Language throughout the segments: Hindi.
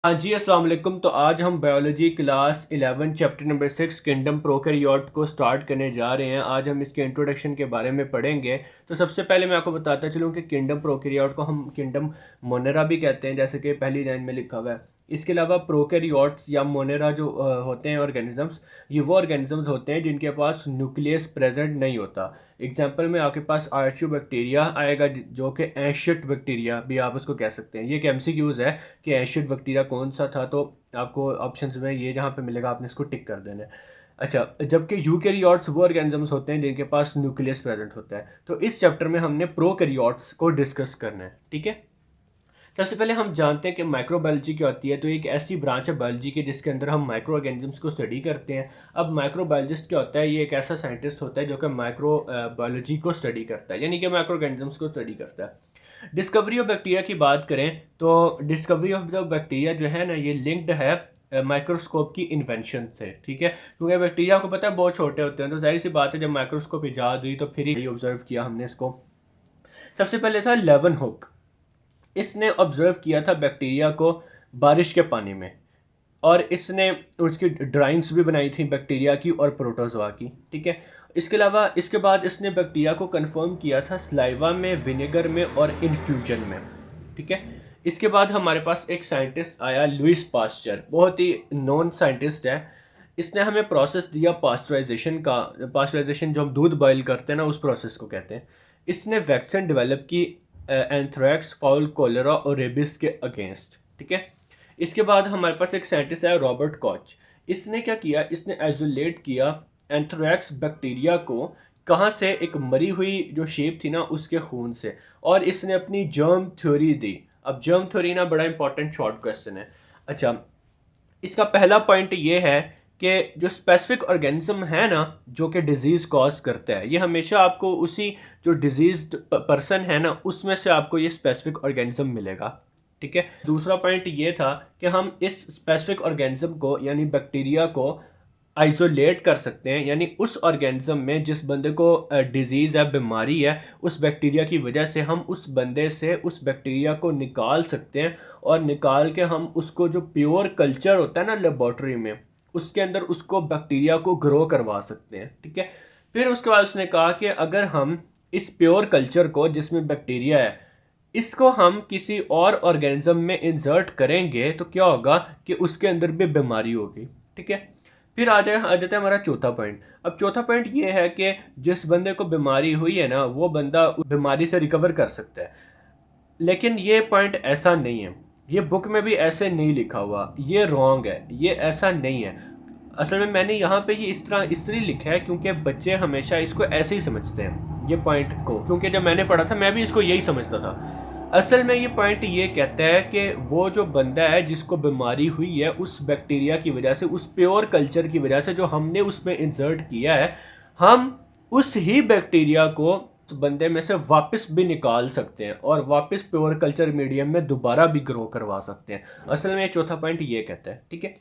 हाँ जी, अस्सलाम वालेकुम। तो आज हम biology class 11 chapter number 6 kingdom prokaryote को स्टार्ट करने जा रहे हैं। आज हम इसके इंट्रोडक्शन के बारे में पढ़ेंगे। तो सबसे पहले मैं आपको बताता चलूँ कि किंगडम प्रोकैरियोट को हम किंगडम मोनेरा भी कहते हैं, जैसे कि पहली लाइन में लिखा हुआ है। इसके अलावा प्रोकैरियोट्स या मोनेरा जो होते हैं ऑर्गेनिजम्स, ये वो ऑर्गेनिजम्स होते हैं जिनके पास न्यूक्लियस प्रेजेंट नहीं होता। एग्जाम्पल में आपके पास आर्चियोबैक्टीरिया आएगा, जो कि एंशियंट बैक्टीरिया भी आप उसको कह सकते हैं। ये एक एमसीक्यूज है कि एंशियंट बैक्टीरिया कौन सा था, तो आपको ऑप्शंस में ये जहाँ पे मिलेगा आपने इसको टिक कर देना है। अच्छा, जबकि यूकैरियोट्स वो ऑर्गेनिजम्स होते हैं जिनके पास न्यूक्लियस प्रेजेंट होता है। तो इस चैप्टर में हमने प्रोकैरियोट्स को डिस्कस करना है, ठीक है। सबसे पहले हम जानते हैं कि माइक्रोबायोलॉजी क्या होती है। तो एक ऐसी ब्रांच है बायोलॉजी की जिसके अंदर हम माइक्रो ऑर्गेनिजम्स को स्टडी करते हैं। अब माइक्रोबायोलॉजिस्ट क्या होता है? ये एक ऐसा साइंटिस्ट होता है जो कि माइक्रो बायोलॉजी को स्टडी करता है, यानी कि माइक्रो ऑर्गेनिजम्स को स्टडी करता है। डिस्कवरी ऑफ बैक्टीरिया की बात करें तो डिस्कवरी ऑफ द बैक्टीरिया जो है ना, ये लिंक्ड है माइक्रोस्कोप की इन्वेंशन से, ठीक है। क्योंकि बैक्टीरिया को पता है बहुत छोटे होते हैं, तो जाहिर सी बात है जब माइक्रोस्कोप ईजाद हुई तो फिर ही ऑब्जर्व किया हमने इसको। सबसे पहले था लेवन हुक। इसने ऑब्जर्व किया था बैक्टीरिया को बारिश के पानी में, और इसने उसकी ड्राइंग्स भी बनाई थी बैक्टीरिया की और प्रोटोजोआ की, ठीक है। इसके अलावा इसके बाद इसने बैक्टीरिया को कंफर्म किया था स्लाइवा में, विनेगर में और इन्फ्यूजन में, ठीक है। इसके बाद हमारे पास एक साइंटिस्ट आया, लुइस पास्चर, बहुत ही नॉन साइंटिस्ट है। इसने हमें प्रोसेस दिया पास्चराइजेशन का। पास्चराइजेशन जो हम दूध बॉयल करते हैं ना, उस प्रोसेस को कहते हैं। इसने वैक्सीन डेवलप की एंथ्रैक्स, फाउल कोलेरा और रेबिस के अगेंस्ट, ठीक है। इसके बाद हमारे पास एक साइंटिस्ट है, रॉबर्ट कॉच। इसने क्या किया? इसने आइसोलेट किया एंथ्रैक्स बैक्टीरिया को, कहाँ से? एक मरी हुई जो शेप थी ना, उसके खून से, और इसने अपनी जर्म थ्योरी दी। अब जर्म थ्योरी ना बड़ा इंपॉर्टेंट शॉर्ट क्वेश्चन है। अच्छा, इसका पहला पॉइंट ये है कि जो स्पेसिफिक ऑर्गेनिज्म है ना, जो कि डिजीज़ कॉज करता है, ये हमेशा आपको उसी जो डिजीज्ड पर्सन है ना, उसमें से आपको ये स्पेसिफिक ऑर्गेनिज्म मिलेगा, ठीक है। दूसरा पॉइंट ये था कि हम इस स्पेसिफिक ऑर्गेनिज्म को यानी बैक्टीरिया को आइसोलेट कर सकते हैं, यानी उस ऑर्गेनिज्म में जिस बंदे को डिजीज़ है, बीमारी है, उस बैक्टीरिया की वजह से हम उस बंदे से उस बैक्टीरिया को निकाल सकते हैं, और निकाल के हम उसको जो प्योर कल्चर होता है ना लेबॉर्ट्री में, उसके अंदर उसको बैक्टीरिया को ग्रो करवा सकते हैं, ठीक है। फिर उसके बाद उसने कहा कि अगर हम इस प्योर कल्चर को जिसमें बैक्टीरिया है, इसको हम किसी और ऑर्गेनिज्म में इंसर्ट करेंगे तो क्या होगा कि उसके अंदर भी बीमारी होगी, ठीक है। फिर आ जाता है हमारा चौथा पॉइंट। अब चौथा पॉइंट ये है कि जिस बंदे को बीमारी हुई है ना, वो बंदा उस बीमारी से रिकवर कर सकता है। लेकिन ये पॉइंट ऐसा नहीं है, ये बुक में भी ऐसे नहीं लिखा हुआ, ये रॉन्ग है, ये ऐसा नहीं है। असल में मैंने यहाँ पे ये इस तरह इसलिए लिखा है क्योंकि बच्चे हमेशा इसको ऐसे ही समझते हैं, ये पॉइंट को, क्योंकि जब मैंने पढ़ा था मैं भी इसको यही समझता था। असल में ये पॉइंट ये कहता है कि वो जो बंदा है जिसको बीमारी हुई है, उस बैक्टीरिया की वजह से, उस प्योर कल्चर की वजह से जो हमने उसमें इंसर्ट किया है, हम उस ही बैक्टीरिया को उस बंदे में से वापस भी निकाल सकते हैं और वापस प्योर कल्चर मीडियम में दोबारा भी ग्रो करवा सकते हैं। असल में ये चौथा पॉइंट ये कहता है, ठीक है।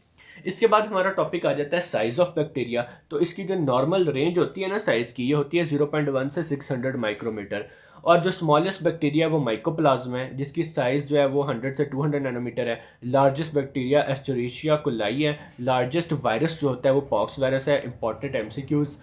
इसके बाद हमारा टॉपिक आ जाता है साइज ऑफ बैक्टीरिया। तो इसकी जो नॉर्मल रेंज होती है ना साइज की, ये होती है 0.1 से 600 माइक्रोमीटर। और जो स्मॉलेस्ट बैक्टीरिया है वो माइकोप्लाज्मा है, जिसकी साइज़ जो है वो 100 से 200 नैनोमीटर है। लार्जेस्ट बैक्टीरिया एस्चुरेशिया कोलाई है। लार्जेस्ट वायरस जो होता है वो पॉक्स वायरस है। Important MCQs.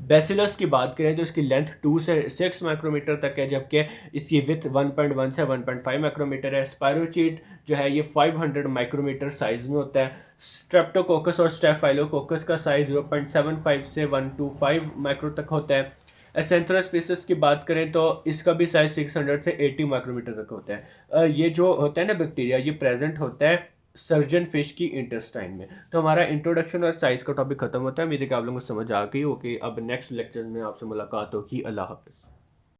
बेसिलस की बात करें तो इसकी लेंथ 2 से 6 माइक्रोमीटर तक है, जबकि इसकी विथ 1.1 से 1.5 माइक्रोमीटर है। स्पायरोचीट जो है ये 500 माइक्रोमीटर साइज में होता है। स्ट्रेप्टोकोकस और स्टेफाइलोकोकस का साइज 0.75 से 125 माइक्रो तक होता है। एसेंथ्रस फिशेस की बात करें तो इसका भी साइज 600 से 80 माइक्रोमीटर तक होता है। ये जो होता है ना बैक्टीरिया, ये प्रेजेंट होता है सर्जन फिश की इंटेस्टाइन में। तो हमारा इंट्रोडक्शन और साइज का टॉपिक खत्म होता है। उम्मीद है कि आप लोगों को समझ आ गई हो कि अब नेक्स्ट लेक्चर में आपसे मुलाकात होगी। अल्लाह हाफिज़।